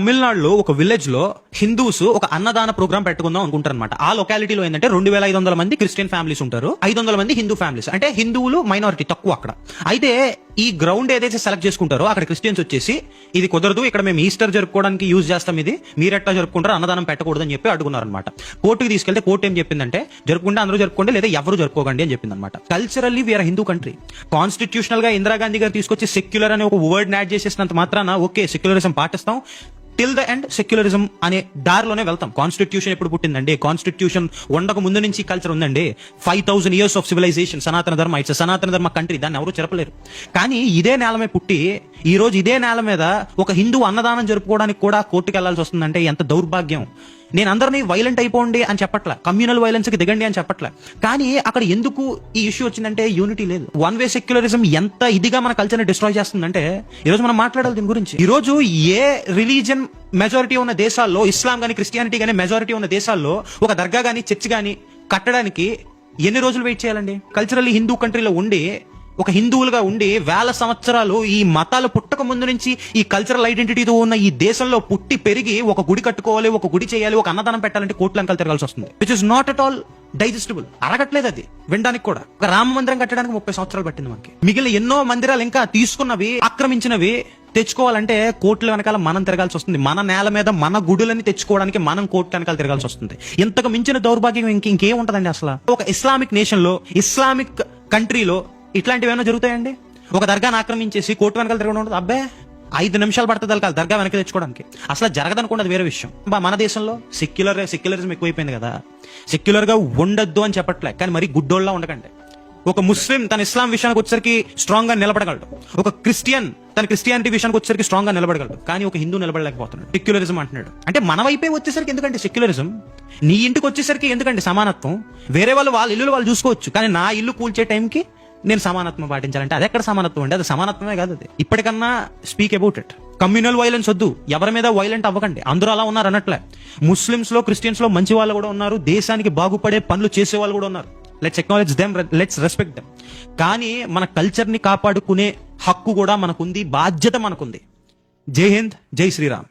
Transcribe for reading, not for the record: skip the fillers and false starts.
తమిళనాడులో ఒక విలేజ్ లో హిందూస్ ఒక అన్నదాన ప్రోగ్రామ్ పెట్టుకుందాం అనుకుంటారు అనమాట. ఆ లొకాలిటీలో ఏంటంటే 2500 మంది క్రిస్టియన్ ఫ్యామిలీస్ ఉంటారు, 500 మంది హిందూ ఫ్యామిలీస్, అంటే హిందువులు మైనారిటీ తక్కువ అక్కడ. అయితే ఈ గ్రౌండ్ ఏదైతే సెలెక్ట్ చేసుకుంటారో అక్కడ క్రిస్టియన్స్ వచ్చేసి ఇది కుదరదు, ఇక్కడ మేము ఈస్టర్ జరుపుకోవడానికి యూజ్ చేస్తాం, ఇది మీరెట్లా జరుపుకుంటారు, అన్నదానం పెట్టకూడదని చెప్పి అడుగున్నారు అనమాట. కోర్టుకి తీసుకెళ్తే కోర్టు ఏం చెప్పిందంటే జరుపుకుంటే అందరూ జరుపుకోండి, లేదా ఎవరు జరుపుకోకండి అని చెప్పింది అనమాట. Culturally we are Hindu country. Constitutional గా ఇందిరాగాంధీ గారు తీసుకొచ్చి సెక్యులర్ అనే ఒక వర్డ్ యాడ్ చేసేసినంత మాత్రాన ఓకే సెక్యులరిజం పాటిస్తాం, టిల్ ద ఎండ్ సెక్యులరిజం అనే దారిలోనే వెళ్తాం. కాన్స్టిట్యూషన్ ఎప్పుడు పుట్టిందండి? కాన్స్టిట్యూషన్ ఉండక ముందు నుంచి కల్చర్ ఉందండి. 5000 years ఆఫ్ సివిలైజేషన్. సనాతన ధర్మ, ఇట్స్ సనాతన ధర్మ కంట్రీ, దాన్ని ఎవరు చెరపలేరు. కానీ ఇదే నేలమే పుట్టి ఈ రోజు ఇదే నేల మీద ఒక హిందూ అన్నదానం జరుపుకోవడానికి కూడా కోర్టుకు వెళ్లాల్సి వస్తుందంటే ఎంత దౌర్భాగ్యం. నేను అందరినీ వైలెంట్ అయిపోండి అని చెప్పట్లే, కమ్యూనల్ వైలెన్స్ కి దిగండి అని చెప్పట్లే. కానీ అక్కడ ఎందుకు ఈ ఇష్యూ వచ్చిందంటే యూనిటీ లేదు. వన్ వే సెక్యులరిజం ఎంత ఇదిగా మన కల్చర్ ని డిస్ట్రాయ్ చేస్తుందంటే ఈ రోజు మనం మాట్లాడాలి దీని గురించి. ఈ రోజు ఏ రిలీజియన్ మెజారిటీ ఉన్న దేశాల్లో, ఇస్లాం గానీ క్రిస్టియానిటీ గానీ మెజారిటీ ఉన్న దేశాల్లో ఒక దర్గా గానీ చర్చ్ గానీ కట్టడానికి ఎన్ని రోజులు వెయిట్ చేయాలండి? కల్చరల్లీ హిందూ కంట్రీలో ఉండి ఒక హిందువులుగా ఉండి వేల సంవత్సరాలు ఈ మతాలు పుట్టక ముందు నుంచి ఈ కల్చరల్ ఐడెంటిటీతో ఉన్న ఈ దేశంలో పుట్టి పెరిగి ఒక గుడి కట్టుకోవాలి, ఒక గుడి చేయాలి, ఒక అన్నదానం పెట్టాలంటే కోట్ల అంకలు తిరగాల్సి వస్తుంది. Which is not at all digestible. అరగట్లేదు అది వినడానికి కూడా. ఒక రామ మందిరం కట్టడానికి 30 సంవత్సరాలు పట్టింది మనకి. మిగిలిన ఎన్నో మందిరాలు ఇంకా తీసుకున్నవి, ఆక్రమించినవి తెచ్చుకోవాలంటే కోట్ల వెనకాల మనం తిరగాల్సి వస్తుంది. మన నేల మీద మన గుడులని తెచ్చుకోవడానికి మనం కోట్ల వెనకాల తిరగాల్సి వస్తుంది. ఇంతకు మించిన దౌర్భాగ్యం ఇంకేం ఉంటదండి అసలు? ఒక ఇస్లామిక్ నేషన్ లో, ఇస్లామిక్ కంట్రీలో ఇట్లాంటివి ఏమైనా జరుగుతాయండి? ఒక దర్గాను ఆక్రమించేసి కోర్టు వెనకాల తిరగడం ఉంటుంది. అబ్బే 5 నిమిషాలు పడుతుంది దర్గా వెనక్కి తెచ్చుకోవడానికి. అసలు జరగదనుకోండి, వేరే విషయం. మన దేశంలో సెక్యులరిజం ఎక్కువైపోయింది కదా. సెక్యులర్ గా ఉండొద్దు అని చెప్పట్లే, కానీ మరి గుడ్డోళ్ళ ఉండకండి. ఒక ముస్లిం తన ఇస్లాం విషయానికి వచ్చేసరికి స్ట్రాంగ్ గా నిలబడగలడు, ఒక క్రిస్టియన్ తన క్రిస్టియానిటీ విషయానికి వచ్చేసరికి స్ట్రాంగ్ గా నిలబడగలడు, కానీ ఒక హిందూ నిలబడలేకపోతున్నాడు. సెక్యులరిజం అంటున్నాడు. అంటే మన వైపే వచ్చేసరికి ఎందుకంటే సెక్యులరిజం, నీ ఇంటికి వచ్చేసరికి ఎందుకంటే సమానత్వం? వేరే వాళ్ళ ఇల్లు వాళ్ళు చూసుకోవచ్చు, కానీ నా ఇల్లు కూల్చే టైంకి నేను సమానత్వం పాటించాలంటే అది ఎక్కడ సమానత్వం అండి? అది సమానత్వమే కాదు. అది ఇప్పటికన్నా speak about it. Communal violence వద్దు, ఎవరి మీద వైలెంట్ అవ్వకండి. అందరూ అలా ఉన్నారు అనట్లే. ముస్లిమ్స్ లో, క్రిస్టియన్స్ లో మంచి వాళ్ళు కూడా ఉన్నారు, దేశానికి బాగుపడే పనులు చేసే వాళ్ళు కూడా ఉన్నారు. Let's acknowledge them, let's respect them. కానీ మన కల్చర్ ని కాపాడుకునే హక్కు కూడా మనకుంది, బాధ్యత మనకుంది. జై హింద్, జై శ్రీరామ్.